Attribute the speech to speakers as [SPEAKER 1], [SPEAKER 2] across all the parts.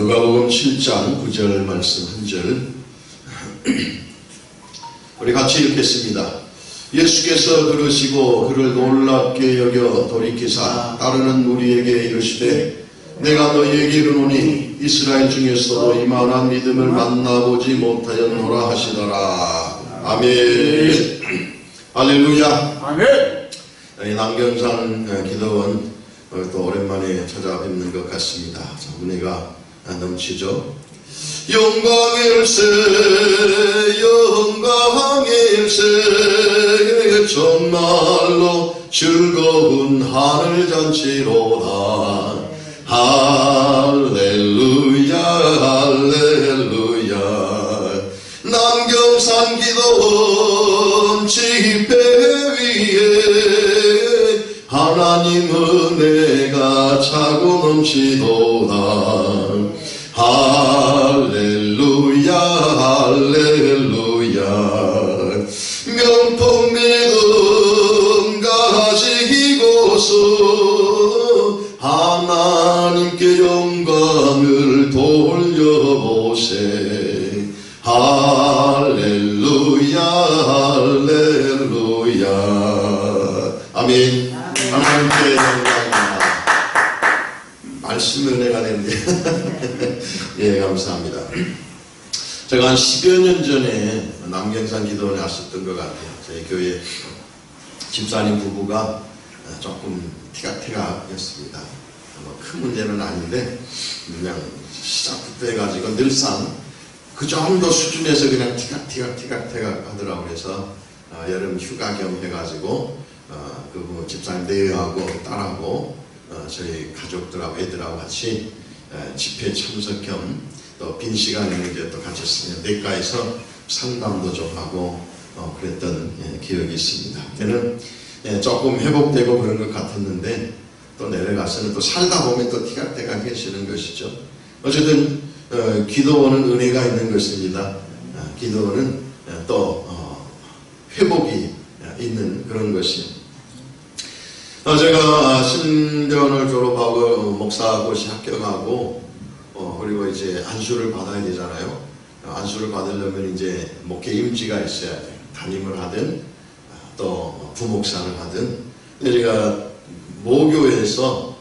[SPEAKER 1] 누가복음 7장 9절 말씀 한 절 우리 같이 읽겠습니다. 예수께서 들으시고 그를 놀랍게 여겨 돌이키사 따르는 무리에게 이르시되 내가 너희에게 이르노니 이스라엘 중에서도 이만한 믿음을 만나보지 못하였노라 하시더라. 아멘. 할렐루야.
[SPEAKER 2] 아멘.
[SPEAKER 1] 남경산 기도원 또 오랜만에 찾아뵙는 것 같습니다. 은혜가 넘치죠. 영광일세 영광일세 정말로 즐거운 하늘잔치로다. 할렐루야 할렐루야. 남경산 기도원 집회 위에 하나님 은혜가 차고 넘치도다. 할렐루야 할렐루야. 명품 믿음 가지고서 하나님께 영광을 돌려보세. 할렐루야 할렐루야. 아멘. 하나님께 영광입니다. 말씀 은혜가 되는데 예, 감사합니다. 제가 한 10여 년 전에 남경산 기도원에 왔었던 것 같아요. 저희 교회 집사님 부부가 조금 티각티각이었습니다. 큰 문제는 아닌데 그냥 시작부터 해가지고 늘상 그 정도 수준에서 그냥 티각티각 하더라고요. 그래서 여름 휴가 겸 해가지고 그 집사님 내외하고 딸하고 저희 가족들하고 애들하고 같이 집회 참석 겸 또 빈 시간에 이제 또 같이 내과에서 상담도 좀 하고 그랬던 기억이 있습니다. 그때는 조금 회복되고 그런 것 같았는데 또 내려가서는 또 살다 보면 또 티각티각해지는 것이죠. 어쨌든 기도원은 은혜가 있는 것입니다. 기도원은 또 회복이 있는 그런 것입니다. 제가 신대원을 졸업하고 목사고시 합격하고 그리고 이제 안수를 받아야 되잖아요. 안수를 받으려면 이제 목회 임지가 있어야 돼요. 담임을 하든 또 부목사를 하든. 근데 제가 모교에서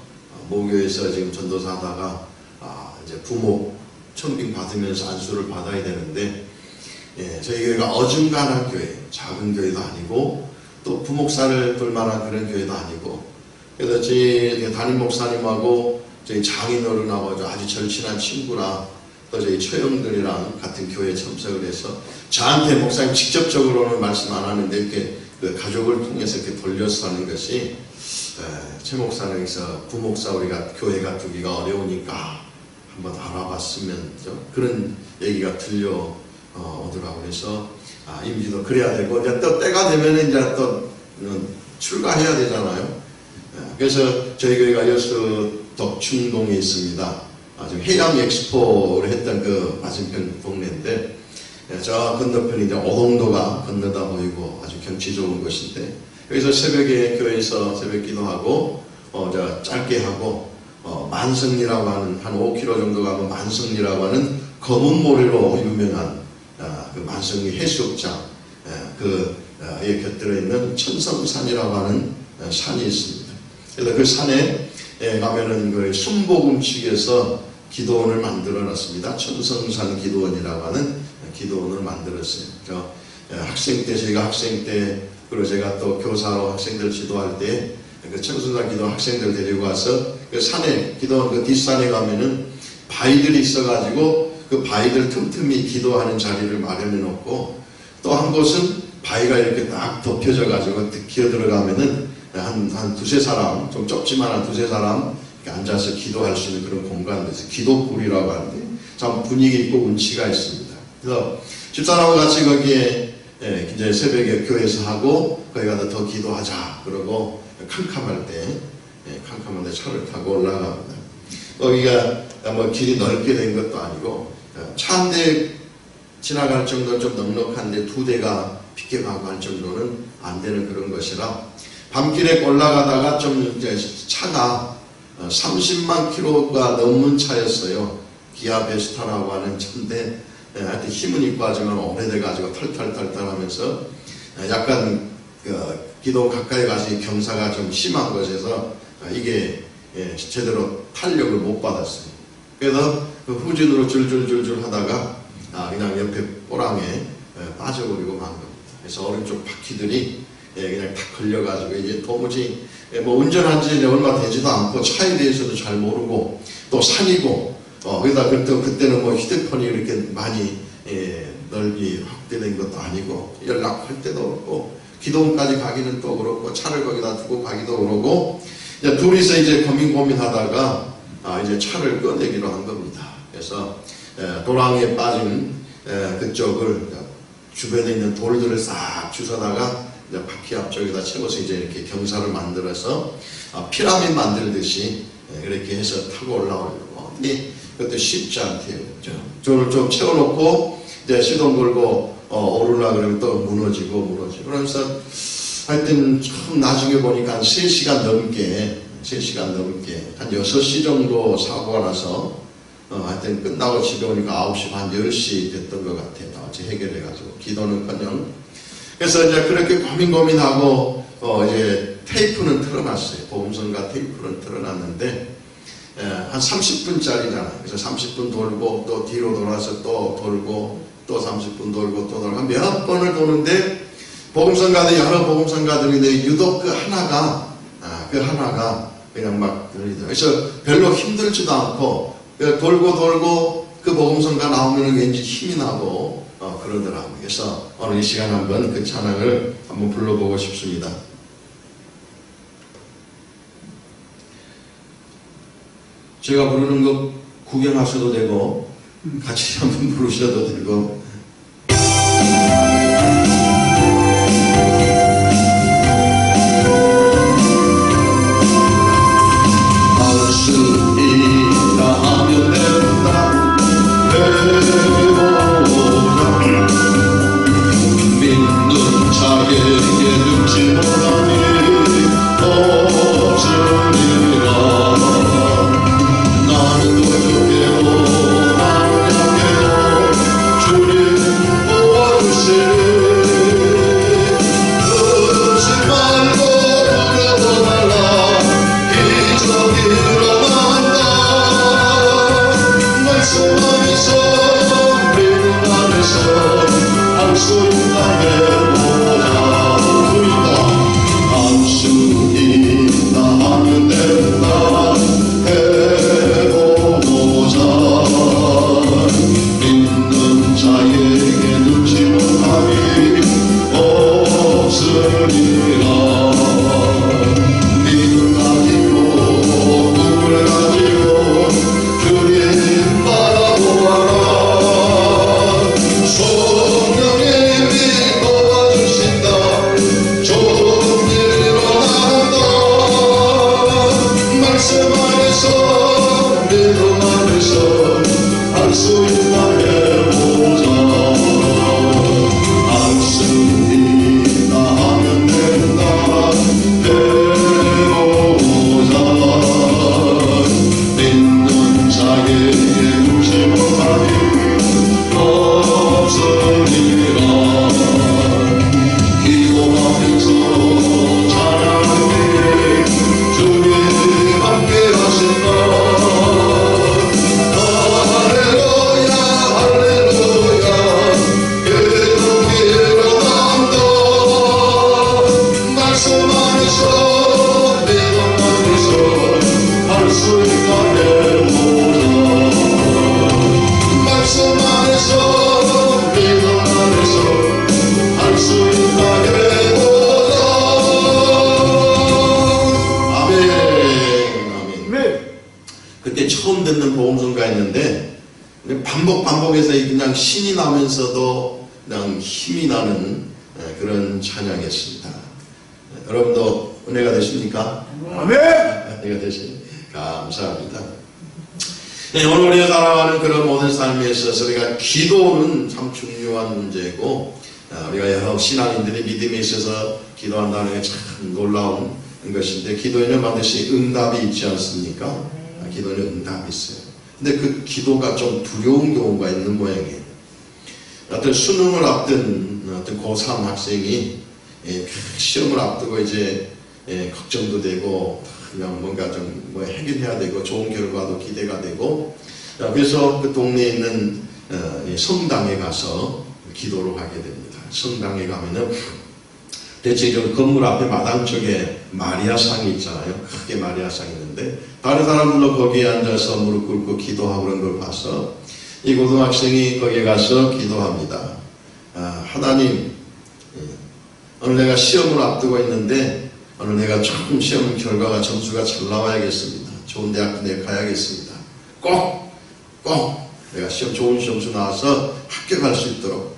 [SPEAKER 1] 지금 전도사 하다가 이제 부목 청빙 받으면서 안수를 받아야 되는데 저희 교회가 어중간한 교회, 작은 교회도 아니고 또 부목사를 둘 만한 그런 교회도 아니고, 그래서 저희 담임 목사님하고 저희 장인어른하고 아주 절친한 친구라 또 저희 처형들이랑 같은 교회에 참석을 해서 저한테 목사님 직접적으로는 말씀 안 하는데 이렇게 그 가족을 통해서 이렇게 돌려서 하는 것이 최 목사님께서 부목사 우리가 교회가 두기가 어려우니까 한번 알아봤으면 그런 얘기가 들려오더라고요. 그래서 임지도 그래야 되고 이제 또 때가 되면 이제 또 출가해야 되잖아요. 그래서 저희 교회가 여수 덕충동에 있습니다. 지금 해양 엑스포를 했던 그 맞은편 동네인데 저 건너편이 이제 오동도가 건너다 보이고 아주 경치 좋은 곳인데 여기서 새벽에 교회에서 새벽 기도하고 짧게 하고 만성리라고 하는 한 5km 정도 가면 만성리라고 하는 검은 모래로 유명한 그 만성리 해수욕장 에 곁들여 있는 천성산이라고 하는 산이 있습니다. 그래서 그 산에 가면은 그 순복음 측에서 기도원을 만들어 놨습니다. 천성산 기도원이라고 하는 기도원을 만들었어요. 저희가 학생 때 그리고 제가 또 교사로 학생들 지도할 때 그 천성산 기도원 학생들 데리고 와서 그 산에 기도원 그 뒷산에 가면은 바위들이 있어가지고 그 바위들 틈틈이 기도하는 자리를 마련해 놓고 또 한 곳은 바위가 이렇게 딱 덮여져 가지고 기어 들어가면은 한 두세 사람, 좀 좁지만 한 두세 사람 이렇게 앉아서 기도할 수 있는 그런 공간에서 기도굴이라고 하는데 참 분위기 있고 운치가 있습니다. 그래서 집사람하고 같이 거기에 이제 새벽에 교회에서 하고 거기 가서 더 기도하자 그러고 캄캄한데 차를 타고 올라갑니다. 거기가 뭐 길이 넓게 된 것도 아니고 차 한 대 지나갈 정도는 좀 넉넉한데 두 대가 비껴가고 할 정도는 안 되는 그런 것이라 밤길에 올라가다가 좀 이제 차가 30만 킬로가 넘는 차였어요. 기아베스타라고 하는 차인데 하여튼 힘은 있고 하지만 오래돼가지고 털털털털하면서 약간 기도 가까이 가서 경사가 좀 심한 것에서 이게 제대로 탄력을 못 받았어요. 그래서 그 후진으로 줄줄줄줄 하다가 그냥 옆에 꼬랑에 빠져버리고 만 겁니다. 그래서 오른쪽 바퀴들이 그냥 다 걸려가지고 이제 도무지 뭐 운전한 지 얼마 되지도 않고 차에 대해서도 잘 모르고 또 산이고 거기다 그때는 뭐 휴대폰이 이렇게 많이 넓이 확대된 것도 아니고 연락할 때도 그렇고 기도원까지 가기는 또 그렇고 차를 거기다 두고 가기도 그러고 이제 둘이서 이제 고민하다가 이제 차를 꺼내기로 한 겁니다. 그래서 도랑에 빠진 그쪽을 주변에 있는 돌들을 싹 주워다가 바퀴 앞쪽에다 채워서 이제 이렇게 경사를 만들어서 피라미드 만들듯이 이렇게 해서 타고 올라오려고. 근데 그것도 쉽지 않대요. 저를 좀 채워놓고 이제 시동 걸고 오르려 그러면 또 무너지고 그러면서 하여튼 참 나중에 보니까 한 3시간 넘게 한 6시 정도 사고가 나서 하여튼 끝나고 집에 오니까 9시 반 10시 됐던 것 같아요. 어제 해결해가지고 기도는커녕. 그래서 이제 그렇게 고민하고 이제 테이프는 틀어놨어요. 보험선과 테이프는 틀어놨는데 한 30분짜리잖아요. 그래서 30분 돌고 또 뒤로 돌아서 또 돌고 또 30분 돌고 또 돌고 몇 번을 도는데 보험선가들 여러 보험선가들인데 유독 그 하나가 그냥 막 들리더라고요. 그래서 별로 힘들지도 않고 돌고 그 보험선가 나오면 왠지 힘이 나고 그러더라고요. 그래서 오늘 이 시간 한번 그 찬양을 한번 불러보고 싶습니다. 제가 부르는 거 구경하셔도 되고 같이 한번 부르셔도 되고 할 수 있다 하면 된다 해보자 믿는 자에게 늙지 못하니 없으리라 나는 부족해도 나는 약해도 주님 도와주시니 웃지 말고 울어도 말라 기적이 일어난다 말씀 안에서 믿음 안에서 할 수 있다 해보자 할 수 있다 하면 된다 해보자 믿는 자에게 늙지 못함이 없으리라 믿음 가지고 꿈을 가지고 주님 바라보아라 성령님이 도와주신다 좋은 일 일어난다 말씀 안에서 믿음 안에서 할 수 있다 해보자 할 수 있다 하면 된다 해보자 믿는 자에게 늙지 못하니 없으리라 기도하면서 찬양하니 주님 함께 하신다 할렐루야 할렐루야 기적이 일어난다 말씀 안에서 믿음 안에서 할 수 있다 해보자 말씀 안에서 믿음 안에서 할 수 있다 해보자 아멘. 그때 처음 듣는 보험성가였는데 반복해서 그냥 신이 나면서도 그냥 힘이 나는 그런 찬양이었습니다. 여러분도 은혜가 되십니까?
[SPEAKER 2] 아멘.
[SPEAKER 1] 은혜가 되시니 감사합니다. 네, 오늘 우리가 살아가는 그런 모든 삶에 있어서 우리가 기도는 참 중요한 문제고 우리가 여러 신앙인들이 믿음에 있어서 기도한다는 게 참 놀라운 것인데 기도에는 반드시 응답이 있지 않습니까? 기도는 응답이 있어요. 근데 그 기도가 좀 두려운 경우가 있는 모양이에요. 어떤 수능을 앞둔 어떤 고3 학생이 시험을 앞두고 이제 걱정도 되고 그냥 뭔가 좀 뭐 해결해야 되고 좋은 결과도 기대가 되고 그래서 그 동네에 있는 성당에 가서 기도를 하게 됩니다. 성당에 가면은 대체적으로 건물 앞에 마당 쪽에 마리아상이 있잖아요. 크게 마리아상이 있는데 다른 사람들도 거기에 앉아서 무릎 꿇고 기도하고 그런 걸 봐서 이 고등학생이 거기에 가서 기도합니다. 하나님, 오늘 내가 시험을 앞두고 있는데 오늘 내가 조금 시험 결과가 점수가 잘 나와야겠습니다. 좋은 대학교 내가 가야겠습니다. 꼭 내가 좋은 점수 나와서 합격할 수 있도록.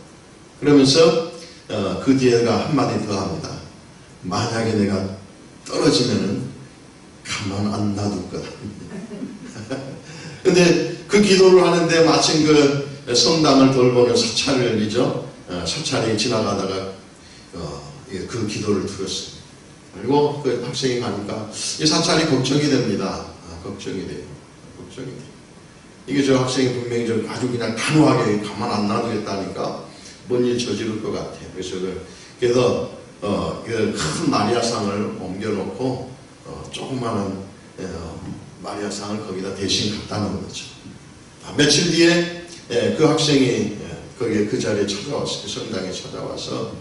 [SPEAKER 1] 그러면서 그 뒤에가 한마디 더 합니다. 만약에 내가 떨어지면은 가만 안 놔둘 거다. 근데 그 기도를 하는데 마침 그 성당을 돌보는 사찰이죠. 사찰이 지나가다가 그 기도를 들었습니다. 그리고 그 학생이 가니까 이 사찰이 걱정이 됩니다. 걱정이 돼요. 걱정이 돼요. 이게 저 학생이 분명히 좀 아주 그냥 단호하게 가만 안 놔두겠다니까 뭔 일 저지를 것 같아요. 그래서 그 큰 마리아상을 옮겨놓고 조그마한 마리아상을 거기다 대신 갖다 놓은 거죠. 며칠 뒤에 그 학생이 거기에 그 자리에 찾아왔어요. 성당에 찾아와서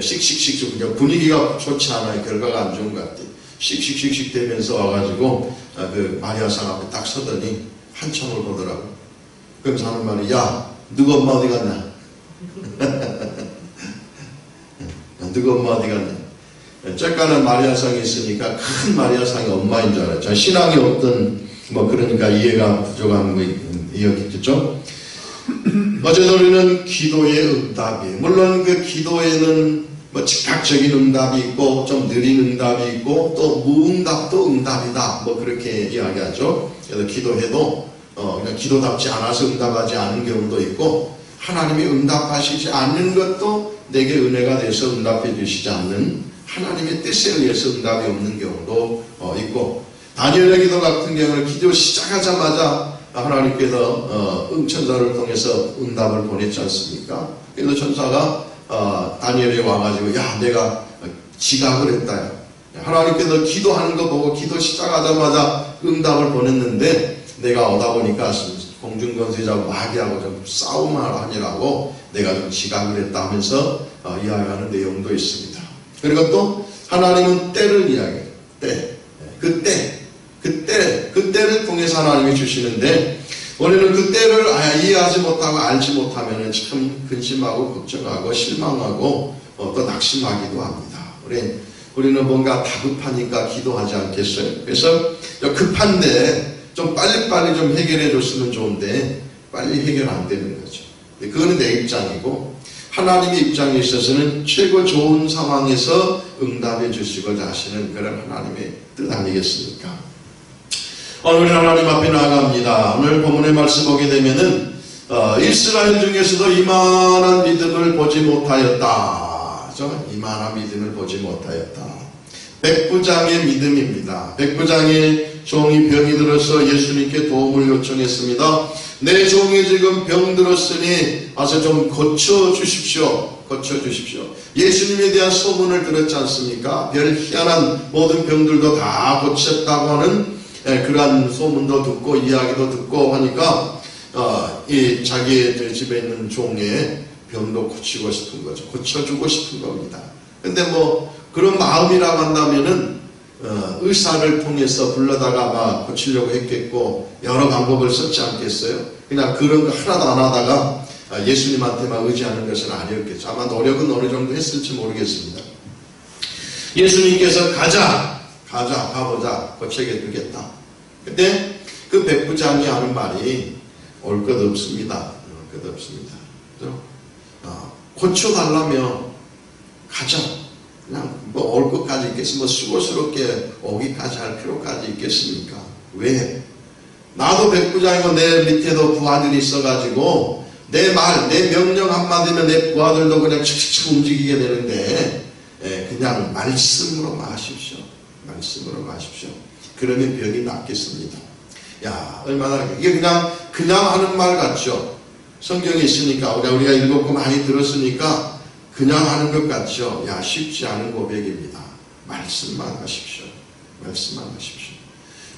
[SPEAKER 1] 씩씩씩 그냥 분위기가 좋지 않아요. 결과가 안 좋은 것 같아요. 씩씩씩 되면서 와가지고 그 마리아상 앞에 딱 서더니 한참을 보더라고. 그러면서 하는 말이 야 누가 엄마 어디 갔냐? 누가 엄마 어디 갔냐? 쬐까는 마리아상이 있으니까 큰 마리아상이 엄마인 줄 알았죠. 신앙이 없던 그러니까 이해가 부족한 거 이해겠죠. 어쨌든 우리는 기도의 응답이 물론 그 기도에는 즉각적인 응답이 있고 좀 느린 응답이 있고 또 무응답도 응답이다 그렇게 이야기하죠. 그래서 기도해도 그냥 기도답지 않아서 응답하지 않은 경우도 있고 하나님이 응답하시지 않는 것도 내게 은혜가 돼서 응답해 주시지 않는 하나님의 뜻에 의해서 응답이 없는 경우도 있고 다니엘의 기도 같은 경우는 기도 시작하자마자 하나님께서 천사를 통해서 응답을 보냈지 않습니까? 그래서 천사가 다니엘에 와가지고 야 내가 지각을 했다. 하나님께서 기도하는 거 보고 기도 시작하자마자 응답을 보냈는데 내가 오다 보니까 공중권세자하고 마귀하고 좀 싸움을 하니라고 내가 좀 지각을 했다 하면서 이야기하는 내용도 있습니다. 그리고 또 하나님은 때를 이야기해요. 그 때를 통해서 하나님이 주시는데 우리는 그 때를 이해하지 못하고 알지 못하면 참 근심하고 걱정하고 실망하고 또 낙심하기도 합니다. 우리는 뭔가 다급하니까 기도하지 않겠어요? 그래서 급한데 좀 빨리빨리 좀 해결해 줬으면 좋은데 빨리 해결 안 되는 거죠. 그거는 내 입장이고 하나님의 입장에 있어서는 최고 좋은 상황에서 응답해 주시고자 하시는 그런 하나님의 뜻 아니겠습니까? 오늘 하나님 앞에 나아갑니다. 오늘 본문의 말씀 보게 되면은 이스라엘 중에서도 이만한 믿음을 보지 못하였다. 그렇죠? 이만한 믿음을 보지 못하였다. 백부장의 믿음입니다. 백부장의 종이 병이 들어서 예수님께 도움을 요청했습니다. 내 종이 지금 병 들었으니 와서 좀 고쳐주십시오. 예수님에 대한 소문을 들었지 않습니까? 별 희한한 모든 병들도 다 고쳤다고 하는 그러한 소문도 듣고 이야기도 듣고 하니까 이 자기 집에 있는 종의 병도 고치고 싶은 거죠. 고쳐주고 싶은 겁니다. 근데 그런 마음이라고 한다면은 의사를 통해서 불러다가 막 고치려고 했겠고 여러 방법을 썼지 않겠어요? 그냥 그런 거 하나도 안 하다가 예수님한테만 의지하는 것은 아니었겠죠. 아마 노력은 어느 정도 했을지 모르겠습니다. 예수님께서 가보자 고치게 되겠다. 근데 그 백부장이 하는 말이 올 것 없습니다. 그죠? 고쳐달라면 가자. 그냥 올 것까지 있겠습니까? 수고스럽게 오기까지 할 필요까지 있겠습니까? 왜? 나도 백부장이고 내 밑에도 부하들이 있어가지고 내 명령 한마디면 내 부하들도 그냥 칙칙 움직이게 되는데 그냥 말씀으로 마십시오. 그러면 병이 낫겠습니다. 야, 얼마나 이게 그냥 그냥 하는 말 같죠. 성경에 있으니까 우리가 읽었고 많이 들었으니까 그냥 하는 것 같죠. 야, 쉽지 않은 고백입니다. 말씀만 하십시오. 말씀만 하십시오.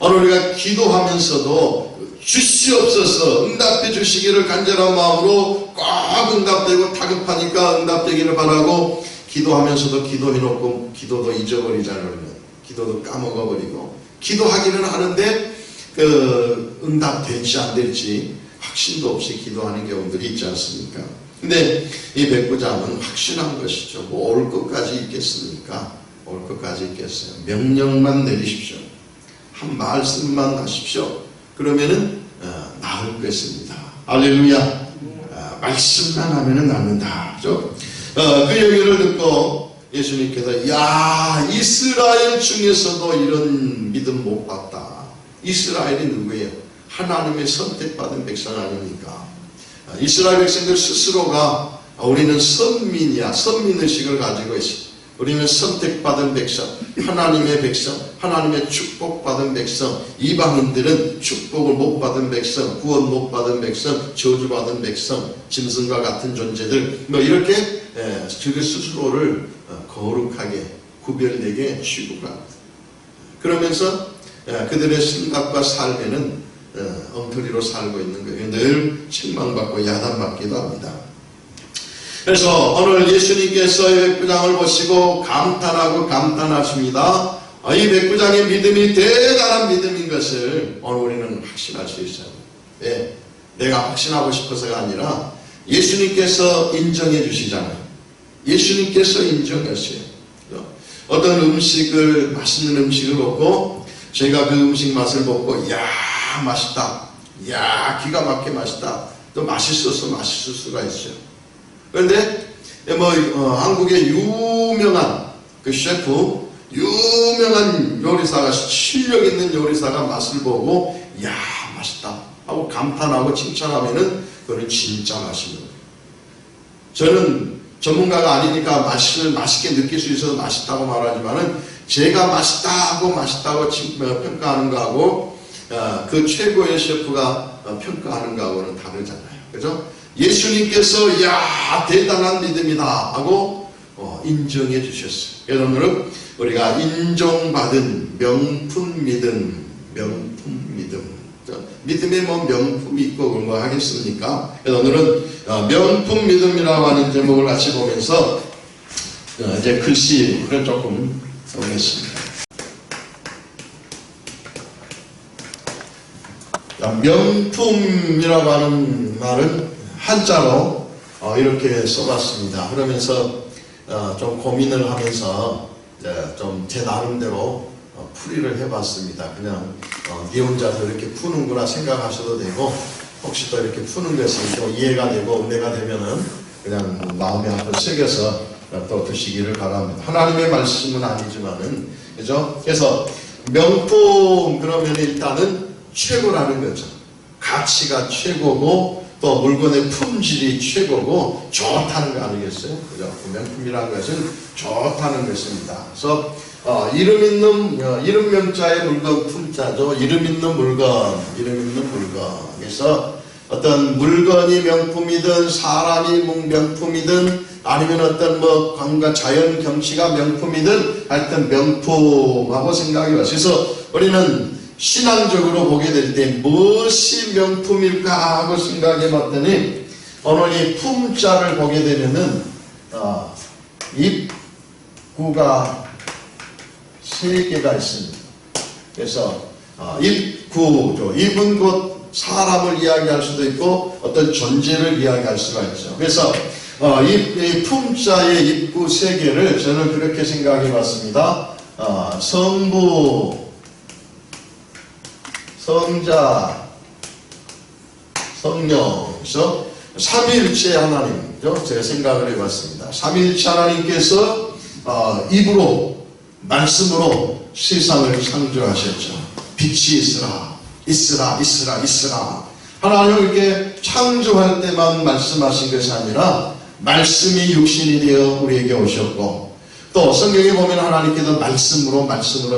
[SPEAKER 1] 오늘 우리가 기도하면서도 주시옵소서 응답해 주시기를 간절한 마음으로 꼭 응답되고 다급하니까 응답되기를 바라고 기도하면서도 기도해놓고 기도도 잊어버리잖아요. 기도도 까먹어버리고 기도하기는 하는데 응답될지 안 될지 확신도 없이 기도하는 경우들이 있지 않습니까? 근데 이 백부장은 확신한 것이죠. 뭐 올 것까지 있겠습니까? 올 것까지 있겠어요. 명령만 내리십시오. 한 말씀만 하십시오. 그러면은 나을 것입니다. 할렐루야. 말씀만 하면은 낫는다. 그죠? 그 얘기를 듣고 예수님께서 야, 이스라엘 중에서도 이런 믿음 못 봤다. 이스라엘이 누구예요? 하나님의 선택받은 백성 아닙니까? 이스라엘 백성들 스스로가 우리는 선민이야. 선민의식을 가지고 있어. 우리는 선택받은 백성, 하나님의 백성, 하나님의 축복받은 백성, 이방인들은 축복을 못 받은 백성, 구원 못 받은 백성, 저주받은 백성, 짐승과 같은 존재들, 뭐 이렇게 그 스스로를 거룩하게 구별되게 취급합니다. 그러면서 그들의 생각과 삶에는 엉터리로 살고 있는 거예요. 늘 책망받고 야단받기도 합니다. 그래서 오늘 예수님께서 이 백부장을 보시고 감탄하십니다. 이 백부장의 믿음이 대단한 믿음인 것을 오늘 우리는 확신할 수 있어요. 네, 내가 확신하고 싶어서가 아니라 예수님께서 인정해 주시잖아요. 예수님께서 인정했어요. 어떤 음식을, 맛있는 음식을 먹고 제가 그 음식 맛을 보고 야, 맛있다. 야, 기가 막히게 맛있다. 또 맛있어서 맛있을 수가 있어요. 그런데 한국의 유명한 그 셰프, 유명한 요리사가, 실력 있는 요리사가 맛을 보고 야, 맛있다 하고 감탄하고 칭찬하면은 그거는 진짜 맛있는 거예요. 저는 전문가가 아니니까 맛을 맛있게 느낄 수 있어서 맛있다고 말하지만은 제가 맛있다고 평가하는 거하고 그 최고의 셰프가 평가하는 거하고는 다르잖아요. 그죠? 예수님께서 야, 대단한 믿음이다 하고 인정해 주셨어요. 그래서 오늘은 우리가 인정받은 명품 믿음, 믿음에 뭐 명품이 있고 그런 거 하겠습니까? 그래서 오늘은 명품 믿음이라고 하는 제목을 같이 보면서 이제 글씨를 조금 보겠습니다. 명품이라고 하는 말은 한자로 이렇게 써봤습니다. 그러면서 좀 고민을 하면서 좀 제 나름대로 풀이를 해봤습니다. 그냥 네 혼자서 이렇게 푸는구나 생각하셔도 되고, 혹시 또 이렇게 푸는 것이 좀 이해가 되고 은혜가 되면은 그냥 마음에 한번 새겨서 또 드시기를 바랍니다. 하나님의 말씀은 아니지만은, 그죠? 그래서 명품 그러면 일단은 최고라는 거죠. 가치가 최고고 또 물건의 품질이 최고고 좋다는 거 아니겠어요? 그죠? 명품이라는 것은 좋다는 것입니다. 그래서 이름 명자의 물건 품자죠. 이름 있는 물건. 그래서 어떤 물건이 명품이든 사람이 명품이든 아니면 어떤 관과 자연 경치가 명품이든 하여튼 명품하고 생각이 와서, 그래서 우리는 신앙적으로 보게 될 때 무엇이 명품일까 하고 생각해 봤더니 오늘 이 품자를 보게 되면은 입구가 3개가 있습니다. 그래서 입구죠. 입은 곧 사람을 이야기할 수도 있고 어떤 존재를 이야기할 수가 있죠. 그래서 이 품자의 입구 3개를 저는 그렇게 생각해 봤습니다. 성부, 성자, 성령. 그래서 삼위일체 하나님이죠. 제가 생각을 해봤습니다. 삼위일체 하나님께서 입으로, 말씀으로 세상을 창조하셨죠. 빛이 있으라. 하나님은 이렇게 창조할 때만 말씀하신 것이 아니라 말씀이 육신이 되어 우리에게 오셨고, 또 성경에 보면 하나님께서 말씀으로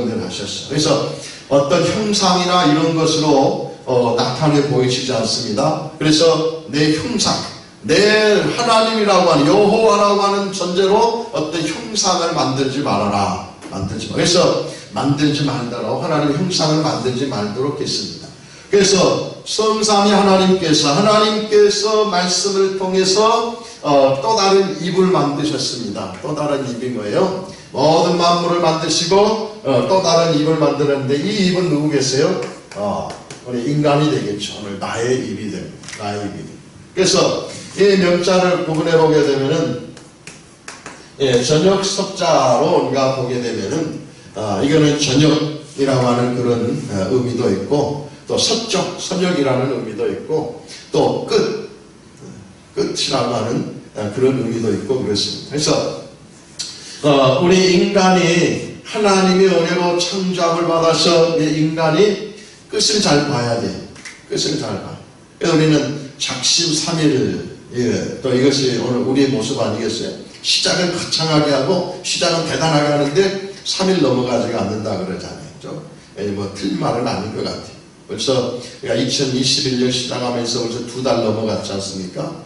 [SPEAKER 1] 늘 하셨어요. 그래서 어떤 형상이나 이런 것으로 나타내 보이시지 않습니다. 그래서 내 형상, 내 하나님이라고 하는 여호와라고 하는 존재로 어떤 형상을 만들지 말아라. 그래서 만들지 말도록 하나님의 형상을 만들지 말도록 했습니다. 그래서 성삼위 하나님께서 말씀을 통해서 또 다른 입을 만드셨습니다. 또 다른 입이 뭐예요? 모든 만물을 만드시고 또 다른 입을 만들었는데 이 입은 누구겠어요? 우리 인간이 되겠죠. 오늘 나의 입이 됩니다. 나의 입이. 그래서 이 명자를 구분해 보게 되면은 저녁 석자로 우리가 보게 되면은 이거는 저녁이라고 하는 그런 의미도 있고 또 서적이라는 의미도 있고 또 끝이라고 하는 그런 의미도 있고 그렇습니다. 그래서 우리 인간이 하나님의 은혜로 창조함을 받아서 인간이 끝을 잘 봐야 돼. 끝을 잘 봐. 그래서 우리는 작심삼일 또 이것이 오늘 우리의 모습 아니겠어요? 시작은 거창하게 하고 시작은 대단하게 하는데 3일 넘어가지가 않는다 그러잖아요. 뭐 틀린 말은 아닌 것 같아요. 벌써 2021년 시작하면서 벌써 2달 넘어갔지 않습니까?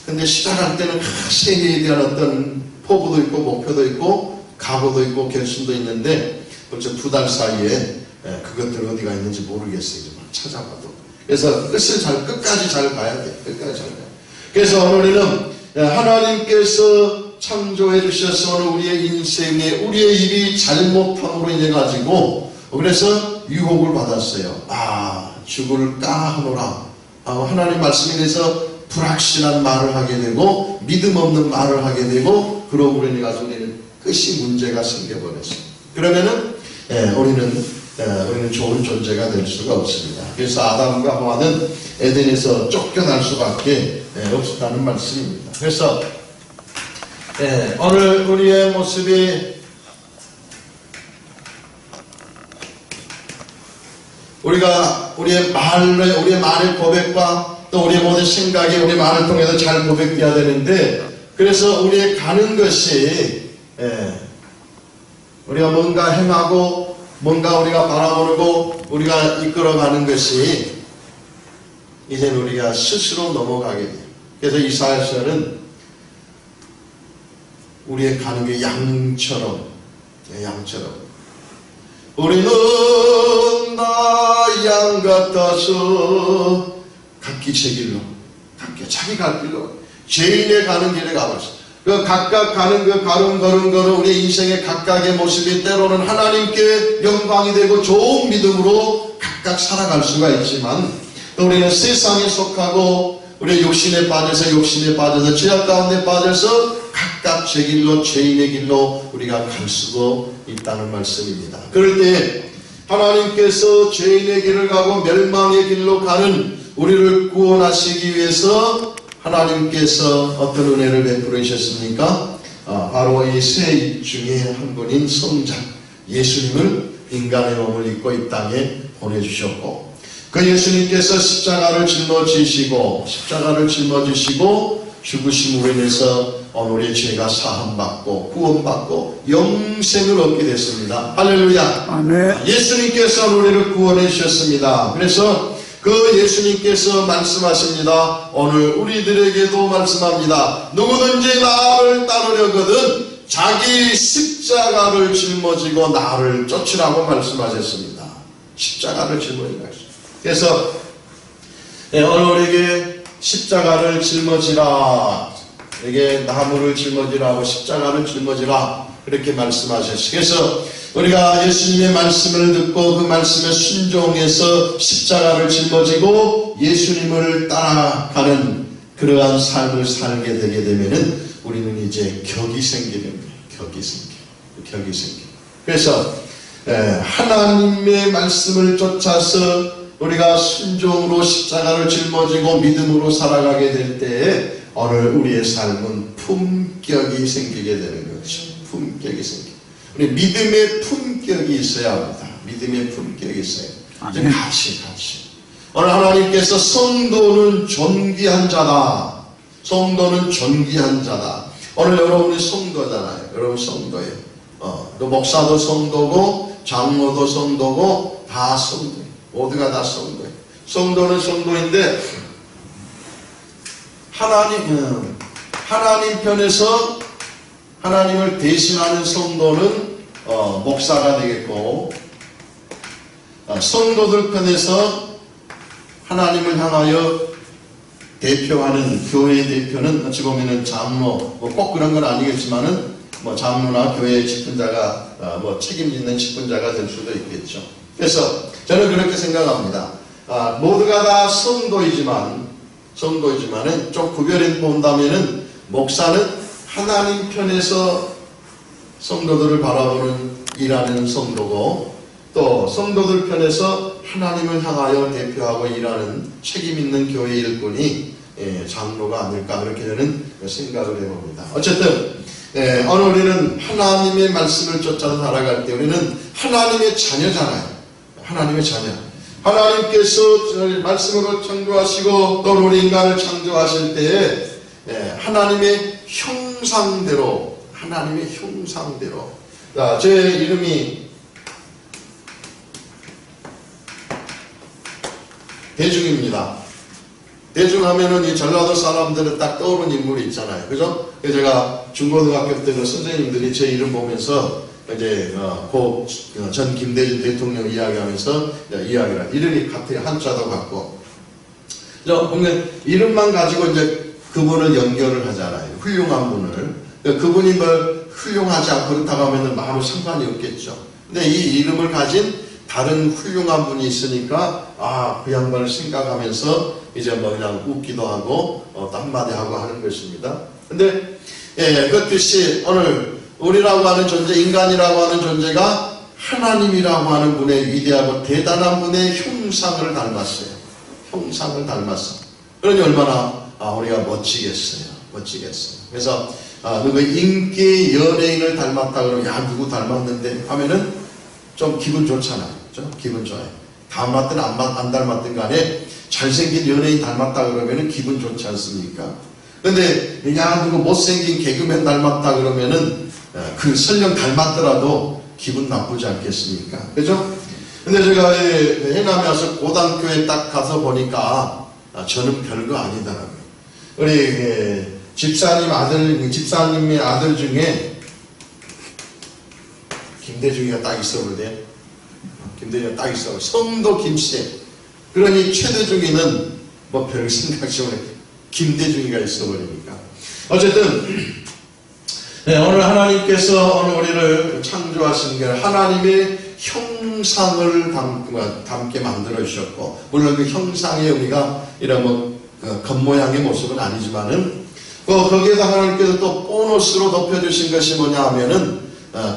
[SPEAKER 1] 근데 시작할 때는 세계에 대한 어떤 포부도 있고 목표도 있고 각오도 있고 결심도 있는데 벌써 2달 사이에 그것들 어디가 있는지 모르겠어요. 찾아봐도. 그래서 끝까지 잘 봐야 돼. 끝까지 잘 봐야 돼. 그래서 오늘 우리는 하나님께서 창조해 주셔서 오늘 우리의 인생에 우리의 입이 잘못함으로 인해 가지고 그래서 유혹을 받았어요. 죽을까 하노라. 하나님 말씀에 대해서 불확실한 말을 하게 되고 믿음 없는 말을 하게 되고 그러므로 인해 가지고 우리는 끝이 문제가 생겨버렸어요. 그러면은 우리는 좋은 존재가 될 수가 없습니다. 그래서 아담과 하와는 에덴에서 쫓겨날 수밖에 없었다는 말씀입니다. 그래서 오늘 우리의 모습이 우리의 말의 고백과 또 우리의 모든 생각이 우리 말을 통해서 잘 고백돼야 되는데 그래서 우리의 가는 것이 우리가 뭔가 행하고 뭔가 우리가 바라보고 우리가 이끌어가는 것이 이제는 우리가 스스로 넘어가게 돼요. 그래서 이사야서는 우리의 가는 게 양처럼 우리는 나 양 같아서 각기 제 길로 자기 갈 길로 죄인의 가는 길에 가버렸어. 그 각각 가는 그 걸음 우리 인생의 각각의 모습이 때로는 하나님께 영광이 되고 좋은 믿음으로 각각 살아갈 수가 있지만 또 우리는 세상에 속하고 우리의 욕심에 빠져서 죄악 가운데 빠져서 각각 제 길로 죄인의 길로 우리가 갈 수도 있다는 말씀입니다. 그럴 때 하나님께서 죄인의 길을 가고 멸망의 길로 가는 우리를 구원하시기 위해서 하나님께서 어떤 은혜를 베풀으셨습니까? 바로 이 세 입 중에 한 분인 성자 예수님을 인간의 몸을 입고 이 땅에 보내주셨고 그 예수님께서 십자가를 짊어지시고 죽으심으로 인해서 오늘의 죄가 사함받고 구원받고 영생을 얻게 됐습니다. 할렐루야.
[SPEAKER 2] 아멘.
[SPEAKER 1] 예수님께서 우리를 구원해 주셨습니다. 그래서 그 예수님께서 말씀하십니다. 오늘 우리들에게도 말씀합니다. 누구든지 나를 따르려거든 자기 십자가를 짊어지고 나를 쫓으라고 말씀하셨습니다. 십자가를 짊어지라. 그래서 오늘 우리에게 십자가를 짊어지라, 이게 나무를 짊어지라 하고 십자가를 짊어지라 그렇게 말씀하셨어요. 그래서 우리가 예수님의 말씀을 듣고 그 말씀에 순종해서 십자가를 짊어지고 예수님을 따라가는 그러한 삶을 살게 되게 되면은 우리는 이제 격이 생기는 거예요. 격이 생겨. 그래서 하나님의 말씀을 쫓아서 우리가 순종으로 십자가를 짊어지고 믿음으로 살아가게 될 때에 오늘 우리의 삶은 품격이 생기게 되는 거죠. 품격이 생겨. 우리 믿음의 품격이 있어야 합니다. 믿음의 품격이 있어요. 같이. 오늘 하나님께서 성도는 존귀한 자다. 오늘 여러분이 성도잖아요. 여러분 성도예요. 또 목사도 성도고 장로도 성도고 다 성도예요. 모두가 다 성도예요. 성도는 성도인데 하나님 편에서 하나님을 대신하는 성도는 목사가 되겠고, 성도들 편에서 하나님을 향하여 대표하는 교회의 대표는 어찌 보면은 장로, 꼭 그런 건 아니겠지만은 장로나 교회의 직분자가 책임지는 직분자가 될 수도 있겠죠. 그래서 저는 그렇게 생각합니다. 모두가 다 성도이지만은 좀 구별해 본다면은 목사는 하나님 편에서 성도들을 바라보는 일하는 성도고, 또 성도들 편에서 하나님을 향하여 대표하고 일하는 책임 있는 교회 일꾼이 장로가 아닐까, 그렇게 저는 생각을 해봅니다. 어쨌든 오늘 우리는 하나님의 말씀을 쫓아 살아갈 때 우리는 하나님의 자녀잖아요. 하나님의 자녀. 하나님께서 말씀으로 창조하시고 또 우리 인간을 창조하실 때에 하나님의 형상대로, 자, 제 이름이 대중입니다. 대중하면은 이 전라도 사람들은 딱 떠오르는 인물이 있잖아요. 그죠? 제가 중고등학교 때 그 선생님들이 제 이름 보면서 이제 전 김대중 대통령 이야기하면서 이름이 같아요. 한자도 같고. 보면 이름만 가지고 이제 그분을 연결을 하잖아요. 훌륭한 분을. 그분이 훌륭하지 않고 그렇다고 하면은 아무 상관이 없겠죠. 근데 이 이름을 가진 다른 훌륭한 분이 있으니까 그 양반을 생각하면서 이제 그냥 웃기도 하고 또 한마디 하고 하는 것입니다. 근데 그렇듯이 오늘 우리라고 하는 존재, 인간이라고 하는 존재가 하나님이라고 하는 분의 위대하고 대단한 분의 형상을 닮았어요. 그러니 얼마나 우리가 멋지겠어요. 그래서 누구 인기 연예인을 닮았다 그러면 누구 닮았는데 하면은 좀 기분 좋잖아요. 기분 좋아요. 닮았든 안 닮았든 간에 잘생긴 연예인 닮았다 그러면은 기분 좋지 않습니까? 근데 누구 못생긴 개그맨 닮았다 그러면은 설령 닮았더라도 기분 나쁘지 않겠습니까? 그죠? 근데 제가 해남에 와서 고등학교에 딱 가서 보니까 저는 별거 아니더라고요. 우리 집사님의 아들 중에 김대중이가 딱 있어버려요. 성도 김씨. 그러니 최대중이는 별 생각지 못해 김대중이가 있어버리니까. 어쨌든 오늘 하나님께서 오늘 우리를 창조하신 게 하나님의 형상을 담게 만들어 주셨고, 물론 그 형상의 의미가 이런 겉모양의 모습은 아니지만은 거기에다 하나님께서 또 보너스로 덮여주신 것이 뭐냐 하면은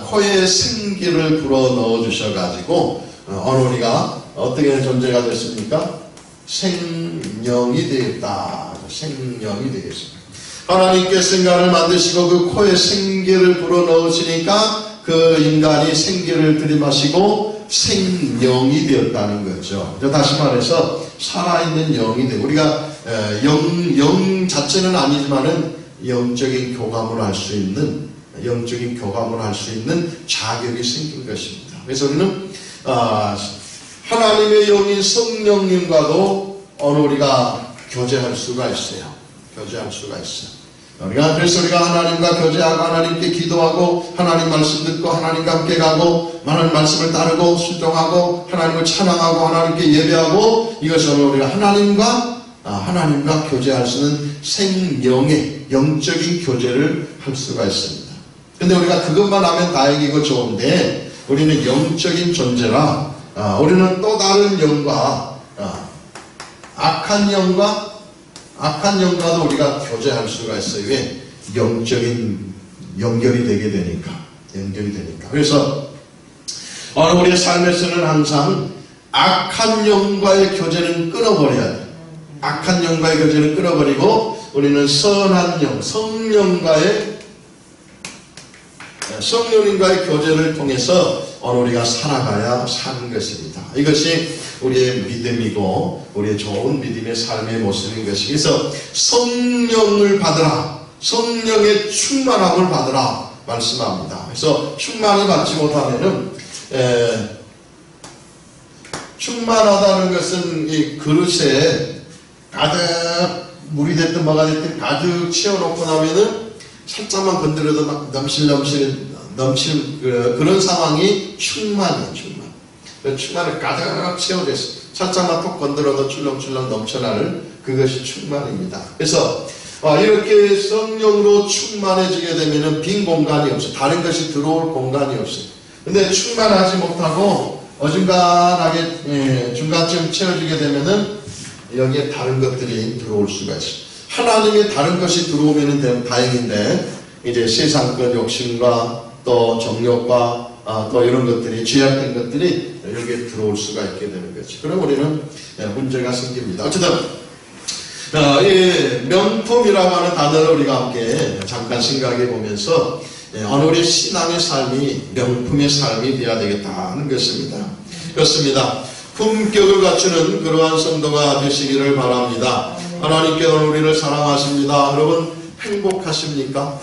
[SPEAKER 1] 코에 생기를 불어 넣어 주셔가지고 오늘 우리가 어떻게 존재가 됐습니까? 생명이 되었다. 생명이 되겠습니다. 하나님께서 인간을 만드시고 그 코에 생기를 불어 넣으시니까 그 인간이 생기를 들이마시고 생명이 되었다는 거죠. 다시 말해서 살아있는 영이 되고, 우리가 영 자체는 아니지만은 영적인 교감을 할 수 있는 자격이 생긴 것입니다. 그래서 우리는 하나님의 영인 성령님과도 오늘 우리가 교제할 수가 있어요. 그래서 우리가 하나님과 교제하고 하나님께 기도하고 하나님 말씀 듣고 하나님과 함께 가고 하나님 말씀을 따르고 순종하고 하나님을 찬양하고 하나님께 예배하고, 이것은 우리가 하나님과 교제할 수 있는 생명의 영적인 교제를 할 수가 있습니다. 근데 우리가 그것만 하면 다행이고 좋은데, 우리는 영적인 존재라 우리는 또 다른 영과 악한 영과도 우리가 교제할 수가 있어요. 왜? 영적인 연결이 되게 되니까. 그래서 오늘 우리의 삶에서는 항상 악한 영과의 교제는 끊어버려야 돼요. 악한 영과의 교제는 끊어버리고 우리는 선한 영, 성령님과의 교제를 통해서 오늘 우리가 살아가야 사는 것입니다. 이것이 우리의 믿음이고 우리의 좋은 믿음의 삶의 모습인 것이. 그래서 성령을 받으라, 성령의 충만함을 받으라 말씀합니다. 그래서 충만히 받지 못하면은 충만하다는 것은 이 그릇에 가득 물이 됐든 뭐가 됐든 가득 채워놓고 나면은 살짝만 건드려도 막 넘칠 그런 상황이 충만이에요. 충만을 가득 채워졌어요. 살짝만 톡 건드려도 출렁출렁 넘쳐나는 그것이 충만입니다. 그래서 이렇게 성령으로 충만해지게 되면은 빈 공간이 없어요. 다른 것이 들어올 공간이 없어요. 근데 충만하지 못하고 어중간하게 중간쯤 채워지게 되면은 여기에 다른 것들이 들어올 수가 있어요. 하나님의 다른 것이 들어오면은 다행인데 이제 세상 것 욕심과 또 정욕과 또 이런 것들이 죄악된 것들이 여기에 들어올 수가 있게 되는 거죠. 그럼 우리는 문제가 생깁니다. 어쨌든 이 명품이라고 하는 단어를 우리가 함께 잠깐 생각해 보면서 어느 우리 신앙의 삶이 명품의 삶이 되어야 되겠다 하는 것입니다. 그렇습니다. 품격을 갖추는 그러한 성도가 되시기를 바랍니다. 하나님께서 우리를 사랑하십니다. 여러분 행복하십니까?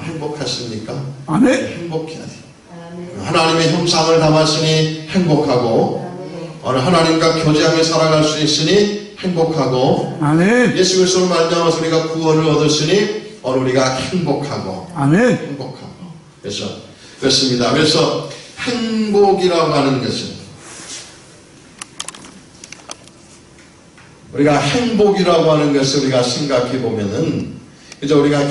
[SPEAKER 1] 행복하십니까?
[SPEAKER 2] 아멘.
[SPEAKER 1] 행복해야 돼요. 하나님의 형상을 담았으니 행복하고 하나님과 교제하며 살아갈 수 있으니 행복하고
[SPEAKER 2] 아멘.
[SPEAKER 1] 예수 그리스도를 말미암아서 우리가 구원을 얻었으니 우리가 행복하고
[SPEAKER 2] 아멘.
[SPEAKER 1] 행복하고 그래서 그렇습니다. 그래서 행복이라고 하는 것은 우리가 행복이라고 하는 것을 우리가 생각해 보면은 그죠? 우리가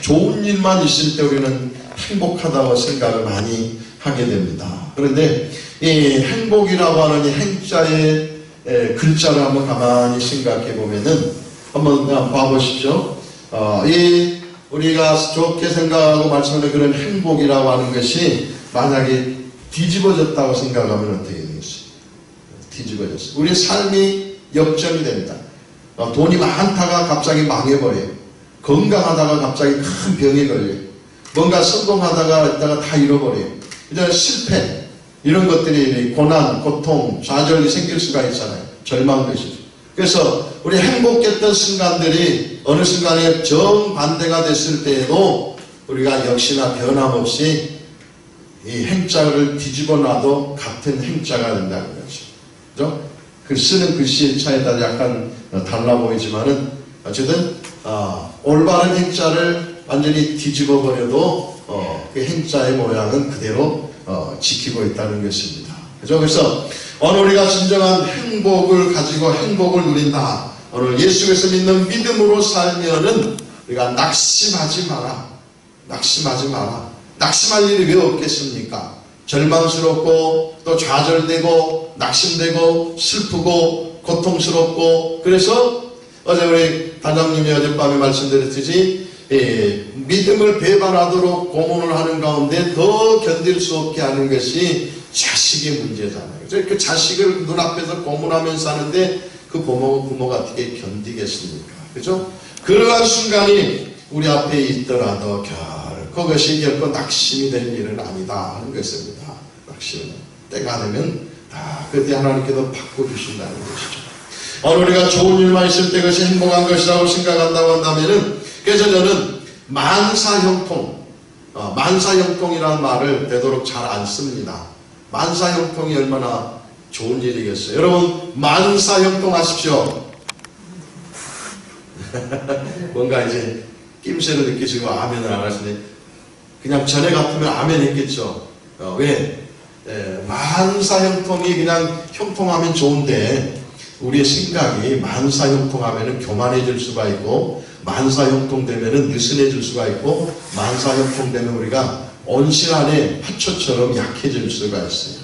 [SPEAKER 1] 좋은 일만 있을 때 우리는 행복하다고 생각을 많이 하게 됩니다. 그런데 이 행복이라고 하는 이 행자의 글자를 한번 가만히 생각해 보면은 한번 봐보십시오. 이 우리가 좋게 생각하고 말씀하는 그런 행복이라고 하는 것이 만약에 뒤집어졌다고 생각하면 어떻게 되겠어요? 뒤집어졌어요. 우리 삶이 역전이 됩니다. 돈이 많다가 갑자기 망해버려요. 건강하다가 갑자기 큰 병에 걸려요. 뭔가 성공하다가 있다가 다 잃어버려요. 이제 실패 이런 것들이 고난, 고통, 좌절이 생길 수가 있잖아요. 절망도 있어요. 그래서 우리 행복했던 순간들이 어느 순간에 정반대가 됐을 때에도 우리가 역시나 변함없이 이 행자를 뒤집어 놔도 같은 행자가 된다는 거죠. 그죠? 그 쓰는 글씨의 차에 따라 약간 달라 보이지만은 어쨌든 올바른 행자를 완전히 뒤집어 버려도 그 행자의 모양은 그대로 지키고 있다는 것입니다. 그죠? 그래서 오늘 우리가 진정한 행복을 가지고 행복을 누린다. 오늘 예수 그리스도 믿는 믿음으로 살면은 우리가 낙심하지 마라. 낙심하지 마라. 낙심할 일이 왜 없겠습니까? 절망스럽고 또 좌절되고 낙심되고 슬프고 고통스럽고 그래서 어제 우리 단장님이 어젯밤에 말씀드렸듯이 믿음을 배반하도록 고문을 하는 가운데 더 견딜 수 없게 하는 것이 자식의 문제잖아요. 그 자식을 눈앞에서 고문하면서 하는데 그 부모가 어떻게 견디겠습니까? 그죠? 그러한 순간이 우리 앞에 있더라도 그것이 결코 낙심이 될 일은 아니다 하는 것입니다. 낙심은 때가 되면 다 그때 하나님께서 바꿔주신다는 것이죠. 오늘 우리가 좋은 일만 있을 때 그것이 행복한 것이라고 생각한다고 한다면은 그래서 저는 만사형통이라는 말을 되도록 잘 안 씁니다. 만사형통이 얼마나 좋은 일이겠어요. 여러분 만사형통 하십시오. 뭔가 이제 낌새를 느끼시고 아멘을 안 하시네. 그냥 전에 같으면 아멘 했겠죠. 왜? 만사형통이 그냥 형통하면 좋은데 우리의 생각이 만사형통하면 교만해질 수가 있고 만사형통 되면 느슨해질 수가 있고 만사형통 되면 우리가 온실안의 화초처럼 약해질 수가 있어요.